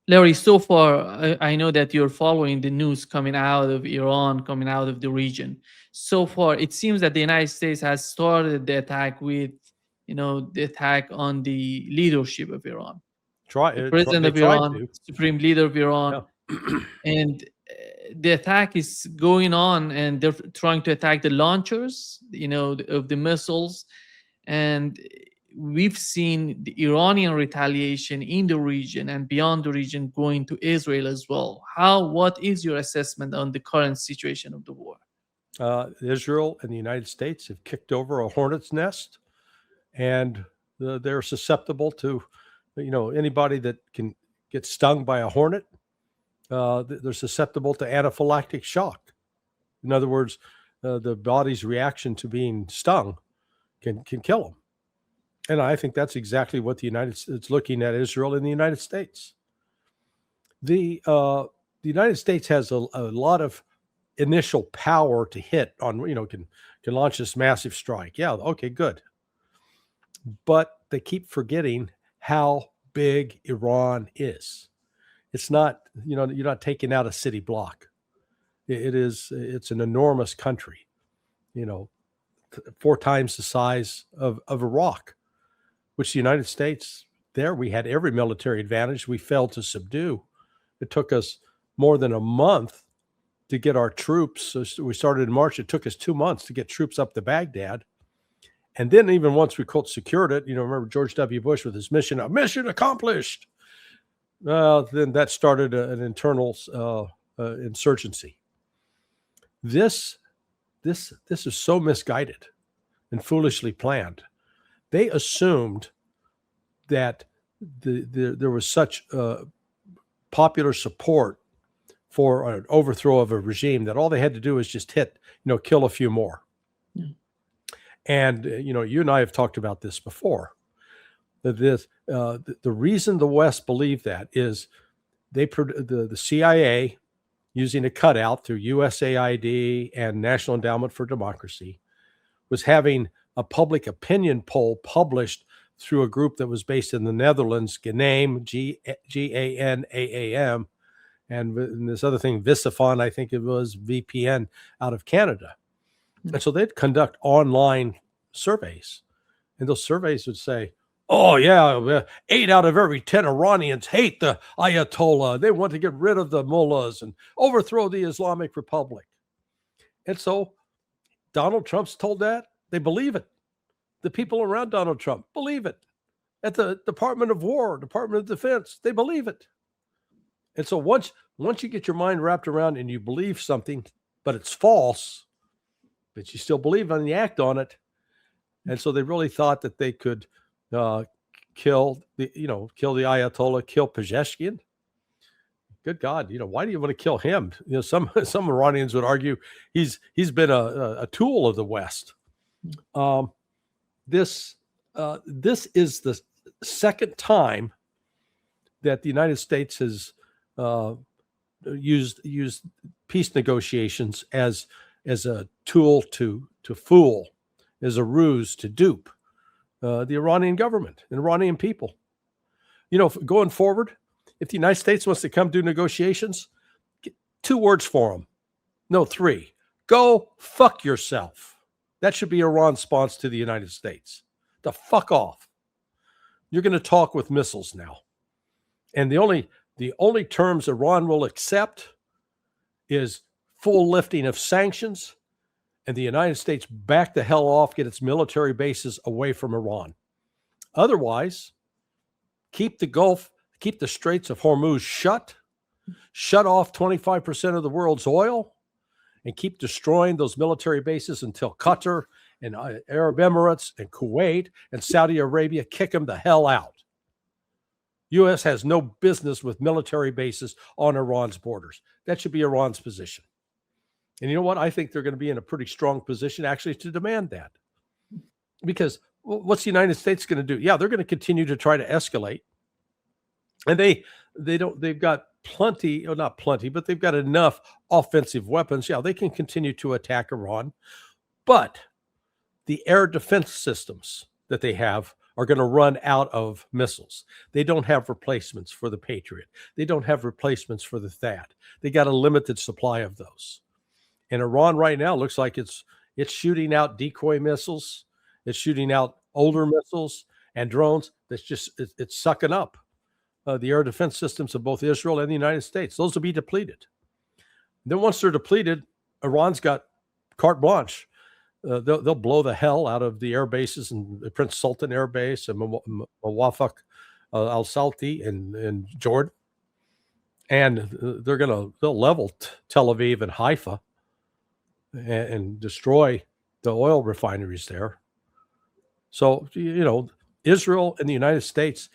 Larry, so far, I know that you're following the news coming out of Iran, coming out of the region. So far, it seems that the United States has started the attack with, the attack on the leadership of Iran, the president They of tried Iran, to. supreme leader of Iran, Yeah. and the attack is going on, and they're trying to attack the launchers, of the missiles, and we've seen the Iranian retaliation in the region and beyond the region going to Israel as well. What is your assessment on the current situation of the war? Israel and the United States have kicked over a hornet's nest, and they're susceptible to, anybody that can get stung by a hornet. They're susceptible to anaphylactic shock. In other words, the body's reaction to being stung can kill them. And I think that's exactly what the United States looking at Israel and the United States. The United States has a lot of initial power to hit on, can launch this massive strike. Yeah, okay, good. But they keep forgetting how big Iran is. It's not, you're not taking out a city block. It's an enormous country, 4 times the size of Iraq, which the United States, there we had every military advantage we failed to subdue. It took us more than a month to get our troops. So we started in March. It took us 2 months to get troops up to Baghdad. And then even once we secured it, remember George W. Bush with his mission accomplished. Then that started an internal insurgency. This is so misguided and foolishly planned. They assumed that there was such popular support for an overthrow of a regime that all they had to do is just kill a few more. Mm. And, you and I have talked about this before. That the reason the West believed that is the CIA, using a cutout through USAID and National Endowment for Democracy, was having a public opinion poll published through a group that was based in the Netherlands, Ganaam, G-A-N-A-A-M, and this other thing, Visifon, I think it was, VPN, out of Canada. And so they'd conduct online surveys, and those surveys would say, oh, yeah, 8 out of every 10 Iranians hate the Ayatollah. They want to get rid of the mullahs and overthrow the Islamic Republic. And so Donald Trump's told that. They believe it. The people around Donald Trump believe it. At the Department of War, Department of Defense, they believe it. And so once you get your mind wrapped around and you believe something, but it's false, but you still believe and you act on it. And so they really thought that they could kill the Ayatollah, kill Pezeshkian. Good God, why do you want to kill him? Some Iranians would argue he's been a tool of the West. This is the second time that the United States has used peace negotiations as a tool to fool, as a ruse to dupe the Iranian government and Iranian people. Going forward, if the United States wants to come do negotiations, 2 words for them. No, 3. Go fuck yourself. That should be Iran's response to the United States. The fuck off. You're going to talk with missiles now. And the only terms Iran will accept is full lifting of sanctions and the United States back the hell off, get its military bases away from Iran. Otherwise, keep the Straits of Hormuz shut off 25% of the world's oil, and keep destroying those military bases until Qatar and Arab Emirates and Kuwait and Saudi Arabia kick them the hell out. U.S. has no business with military bases on Iran's borders. That should be Iran's position. And you know what? I think they're going to be in a pretty strong position actually to demand that. Because what's the United States going to do? Yeah, they're going to continue to try to escalate. And they've got plenty, or not plenty, but they've got enough offensive weapons. Yeah, they can continue to attack Iran. But the air defense systems that they have are going to run out of missiles. They don't have replacements for the Patriot. They don't have replacements for the THAAD. They got a limited supply of those. And Iran right now looks like it's shooting out decoy missiles. It's shooting out older missiles and drones. That's just it's sucking up the air defense systems of both Israel and the United States. Those will be depleted. Then once they're depleted, Iran's got carte blanche. They'll blow the hell out of the air bases and the Prince Sultan Air Base and Mawafaq al-Salti in Jordan, and they'll level Tel Aviv and Haifa and destroy the oil refineries there. So Israel and the United States,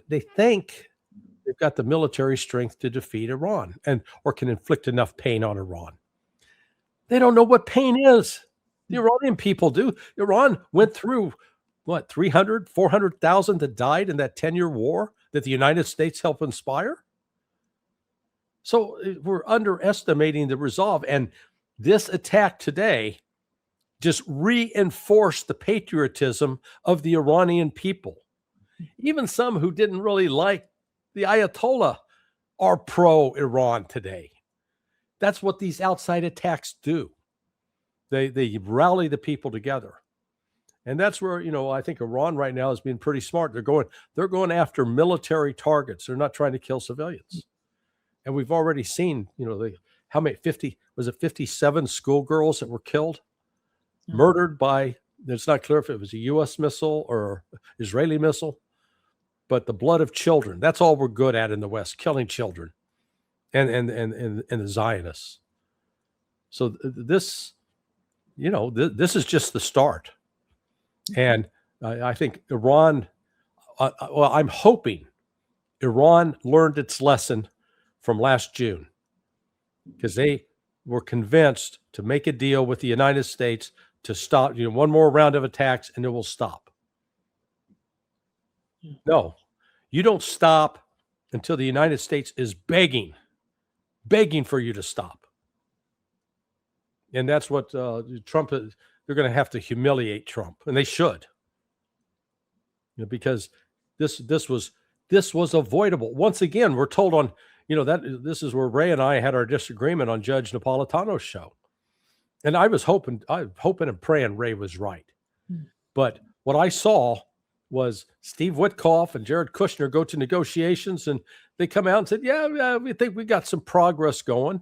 they think they've got the military strength to defeat Iran or can inflict enough pain on Iran. They don't know what pain is. The Iranian people do. Iran went through, 300, 400,000 that died in that 10-year war that the United States helped inspire? So we're underestimating the resolve. And this attack today just reinforced the patriotism of the Iranian people. Even some who didn't really like the Ayatollah are pro-Iran today. That's what these outside attacks do. They rally the people together. And that's where, I think Iran right now is being pretty smart. They're going after military targets. They're not trying to kill civilians. And we've already seen, how many 57 schoolgirls that were killed, murdered by, it's not clear if it was a US missile or Israeli missile, but the blood of children. That's all we're good at in the West, killing children and the Zionists. So this is just the start. And I think Iran, I'm hoping Iran learned its lesson from last June, because they were convinced to make a deal with the United States to stop, one more round of attacks and it will stop. No, you don't stop until the United States is begging for you to stop. And that's what Trump is. They're going to have to humiliate Trump, and they should, because this was avoidable. Once again, we're told on, that this is where Ray and I had our disagreement on Judge Napolitano's show, and I was hoping and praying Ray was right, but what I saw was Steve Witkoff and Jared Kushner go to negotiations, and they come out and said, "Yeah, we think we got some progress going."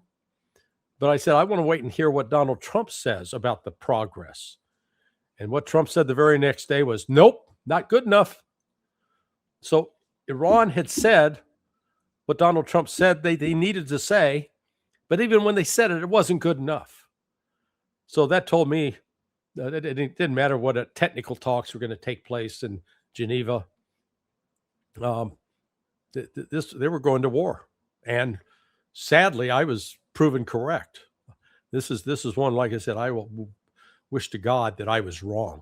But I said, I want to wait and hear what Donald Trump says about the progress. And what Trump said the very next day was, nope, not good enough. So Iran had said what Donald Trump said they needed to say, but even when they said it, it wasn't good enough. So that told me that it didn't matter what technical talks were going to take place in Geneva. They were going to war. And sadly, I was proven correct. This is one, like I said, I will wish to God that I was wrong.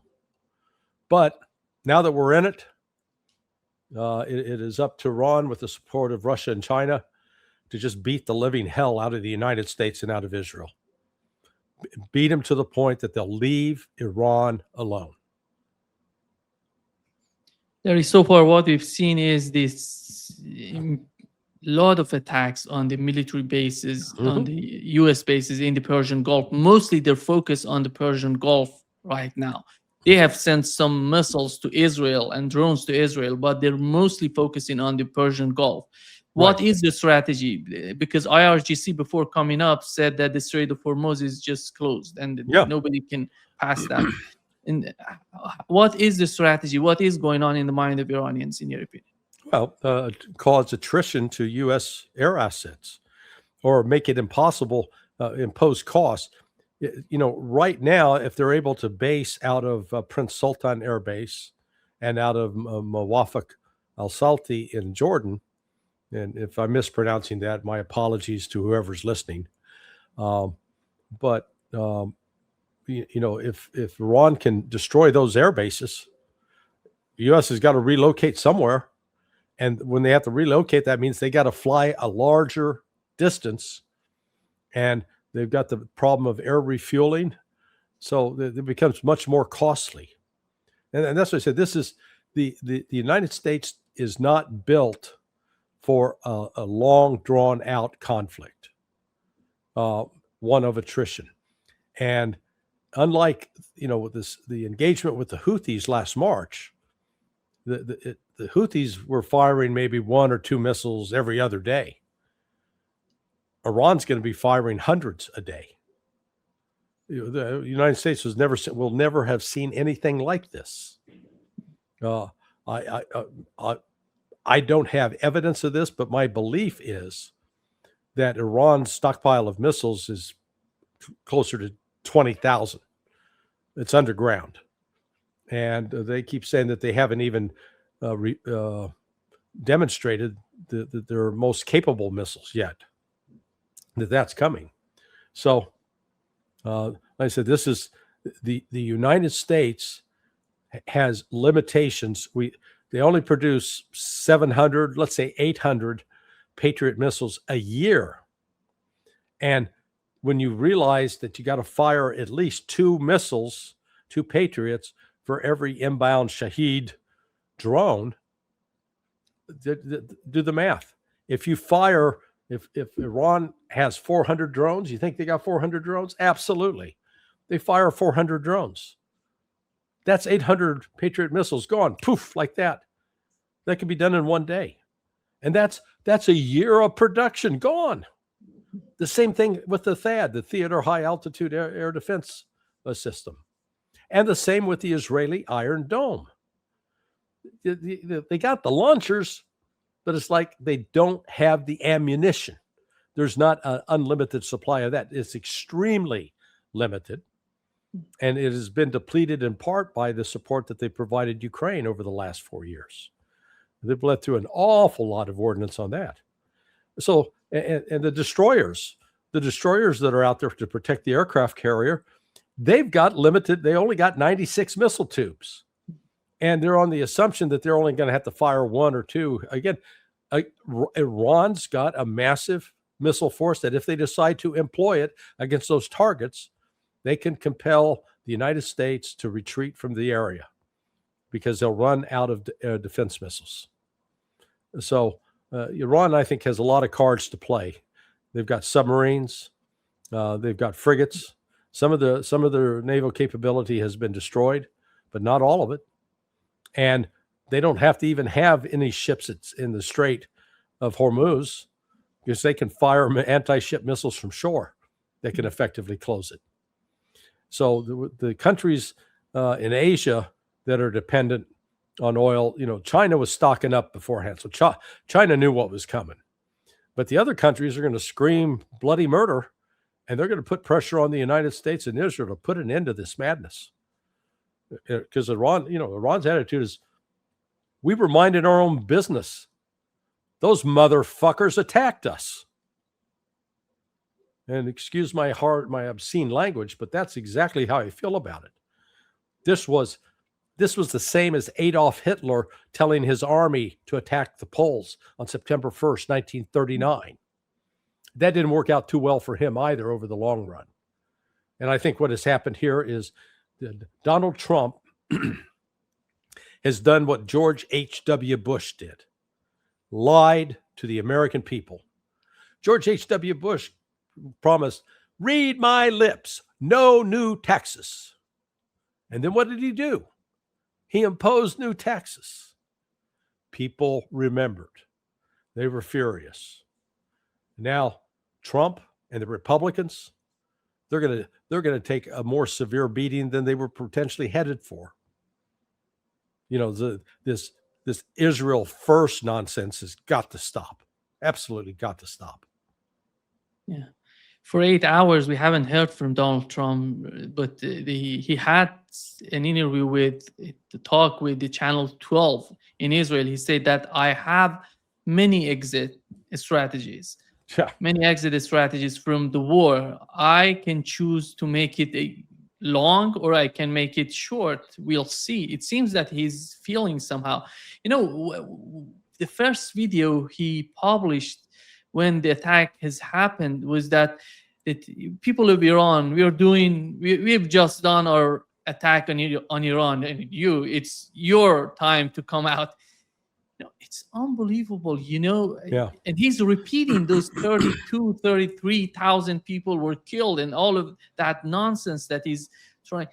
But now that we're in it, it is up to Iran, with the support of Russia and China, to just beat the living hell out of the United States and out of Israel. Beat them to the point that they'll leave Iran alone. Larry, so far what we've seen is this lot of attacks on the military bases, on the U.S. bases in the Persian Gulf. Mostly they're focused on the Persian Gulf right now. They have sent some missiles to Israel and drones to Israel, but they're mostly focusing on the Persian Gulf. What is the strategy? Because IRGC, before coming up, said that the Strait of Hormuz is just closed and nobody can pass that. And what is the strategy? What is going on in the mind of Iranians, in your opinion? Well, cause attrition to U.S. air assets, or make it impossible, impose costs. Right now, if they're able to base out of Prince Sultan Air Base and out of Mawafaq al-Salti in Jordan, and if I'm mispronouncing that, my apologies to whoever's listening. But if Iran can destroy those air bases, the U.S. has got to relocate somewhere. And when they have to relocate, that means they got to fly a larger distance, and they've got the problem of air refueling. So it becomes much more costly. And that's what I said. This the United States is not built for a long drawn out conflict, one of attrition. And unlike, with the engagement with the Houthis last March, the Houthis were firing maybe 1 or 2 missiles every other day. Iran's going to be firing hundreds a day. The United States will never have seen anything like this. I don't have evidence of this, but my belief is that Iran's stockpile of missiles is closer to 20,000. It's underground. And they keep saying that they haven't even demonstrated their most capable missiles yet, that's coming. So, like I said, this is the United States has limitations. They only produce 700, let's say 800 Patriot missiles a year. And when you realize that you got to fire at least 2 missiles, 2 Patriots for every inbound Shahed drone, do the math. If Iran has 400 drones, you think they got 400 drones? Absolutely. They fire 400 drones. That's 800 Patriot missiles gone, poof, like that. That can be done in one day. And that's a year of production gone. The same thing with the THAAD, the Theater High Altitude Air Defense System. And the same with the Israeli Iron Dome. They got the launchers, but it's like they don't have the ammunition. There's not an unlimited supply of that. It's extremely limited. And it has been depleted in part by the support that they provided Ukraine over the last 4 years. They've bled through an awful lot of ordnance on that. So, and the destroyers that are out there to protect the aircraft carrier, they've got limited, they only got 96 missile tubes. And they're on the assumption that they're only going to have to fire 1 or 2. Again, Iran's got a massive missile force that if they decide to employ it against those targets, they can compel the United States to retreat from the area because they'll run out of defense missiles. So Iran, I think, has a lot of cards to play. They've got submarines, they've got frigates. Some of their naval capability has been destroyed, but not all of it. And they don't have to even have any ships in the Strait of Hormuz because they can fire anti-ship missiles from shore that can effectively close it. So the countries in Asia that are dependent on oil, China was stocking up beforehand. So China knew what was coming. But the other countries are going to scream bloody murder, and they're going to put pressure on the United States and Israel to put an end to this madness. Because Iran's attitude is, we were minding our own business. Those motherfuckers attacked us. And excuse my obscene language, but that's exactly how I feel about it. This was the same as Adolf Hitler telling his army to attack the Poles on September 1st, 1939. That didn't work out too well for him either over the long run. And I think what has happened here is that Donald Trump has done what George H.W. Bush did, lied to the American people. George H.W. Bush promised, read my lips, no new taxes. And then what did he do? He imposed new taxes. People remembered. They were furious. Now, Trump and the Republicans, they're going to take a more severe beating than they were potentially headed for. This Israel first nonsense has got to stop. Absolutely got to stop. Yeah. For 8 hours, we haven't heard from Donald Trump, but he had an interview the talk with the Channel 12 in Israel. He said that I have many exit strategies. Yeah. Many exit strategies from the war. I can choose to make it long or I can make it short. We'll see. It seems that he's feeling somehow. The first video he published when the attack has happened was that people of Iran, we've just done our attack on Iran, and it's your time to come out. It's unbelievable, Yeah. and he's repeating those 33,000 people were killed and all of that nonsense that he's trying.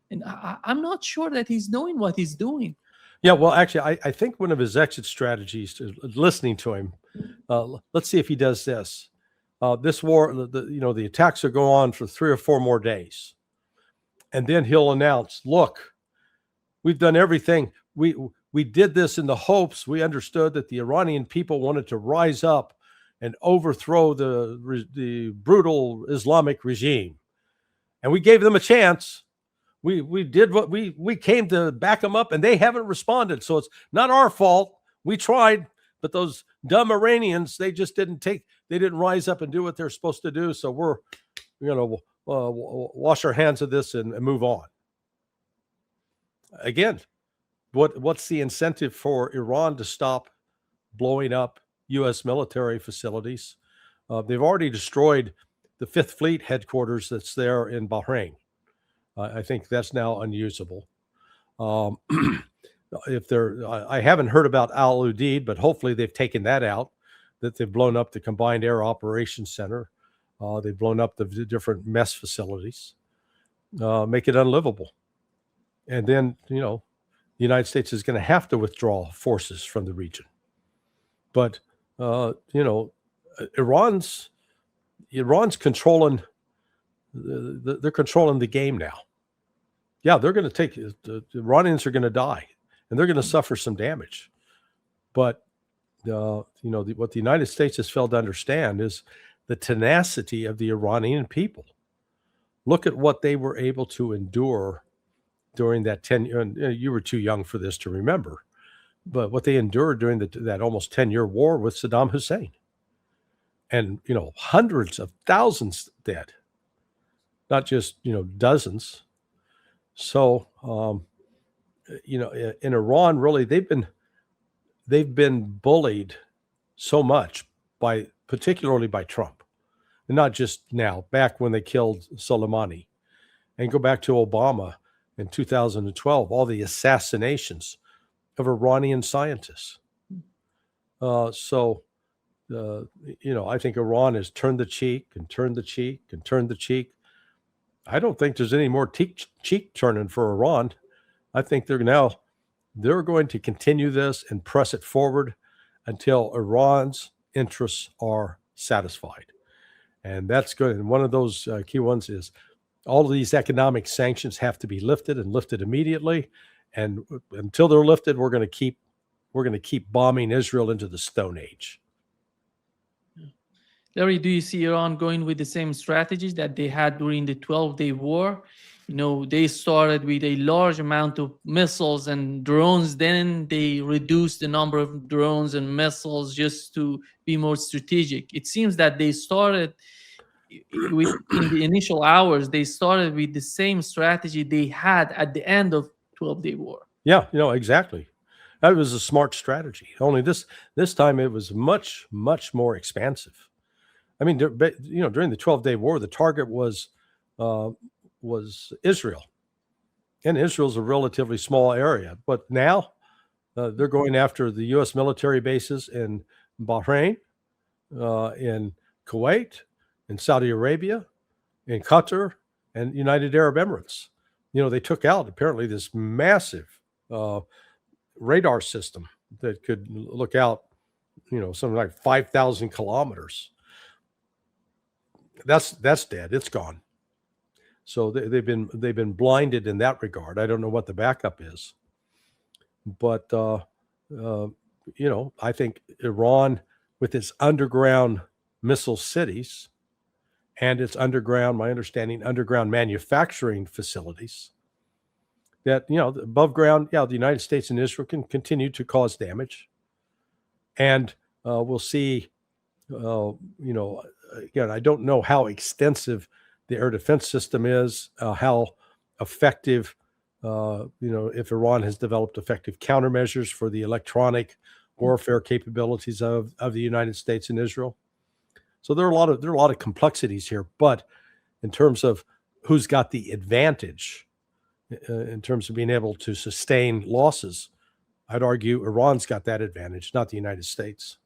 And I'm not sure that he's knowing what he's doing. Yeah, well, actually, I think one of his exit strategies, listening to him, let's see if he does this. This war, the attacks will go on for 3 or 4 more days. And then he'll announce, look, we've done everything. We did this in the hopes, we understood that the Iranian people wanted to rise up and overthrow the brutal Islamic regime. And we gave them a chance. We did what we came to back them up, and they haven't responded. So it's not our fault. We tried, but those dumb Iranians, they didn't rise up and do what they're supposed to do. So we're going to wash our hands of this and move on. Again, what's the incentive for Iran to stop blowing up U.S. military facilities? They've already destroyed the Fifth Fleet headquarters that's there in Bahrain. I think that's now unusable. I haven't heard about Al Udeid, but hopefully they've taken that out, that they've blown up the Combined Air Operations Center. They've blown up the different mess facilities, make it unlivable. And then, the United States is going to have to withdraw forces from the region. But, Iran's controlling, they're controlling the game now. Yeah, they're going to take, the Iranians are going to die, and they're going to suffer some damage. But, what the United States has failed to understand is the tenacity of the Iranian people. Look at what they were able to endure during that 10 year, and you were too young for this to remember, but what they endured during that almost 10-year war with Saddam Hussein. And, hundreds of thousands dead, not just, dozens. So, in Iran, really, they've been bullied so much particularly by Trump, and not just now, back when they killed Soleimani, and go back to Obama in 2012, all the assassinations of Iranian scientists. I think Iran has turned the cheek and turned the cheek and turned the cheek. I don't think there's any more cheek turning for Iran. I think they're going to continue this and press it forward until Iran's interests are satisfied. And that's good. And one of those key ones is all of these economic sanctions have to be lifted, and lifted immediately. And until they're lifted, we're going to keep bombing Israel into the Stone Age. Larry, do you see Iran going with the same strategies that they had during the 12-day war? They started with a large amount of missiles and drones. Then they reduced the number of drones and missiles just to be more strategic. It seems that they started in the initial hours, they started with the same strategy they had at the end of 12-day war. Yeah, exactly. That was a smart strategy. Only this time it was much, much more expansive. I mean, during the 12-day war, the target was Israel, and Israel's a relatively small area. But now they're going after the U.S. military bases in Bahrain, in Kuwait, in Saudi Arabia, in Qatar, and United Arab Emirates. They took out apparently this massive radar system that could look out, something like 5,000 kilometers. That's dead. It's gone. So they've been blinded in that regard. I don't know what the backup is, but I think Iran, with its underground missile cities and its underground manufacturing facilities, that above ground, the United States and Israel can continue to cause damage, and we'll see. Again, I don't know how extensive the air defense system is, how effective, if Iran has developed effective countermeasures for the electronic warfare capabilities of the United States and Israel. So there are a lot of complexities here, but in terms of who's got the advantage, in terms of being able to sustain losses. I'd argue Iran's got that advantage, not the United States.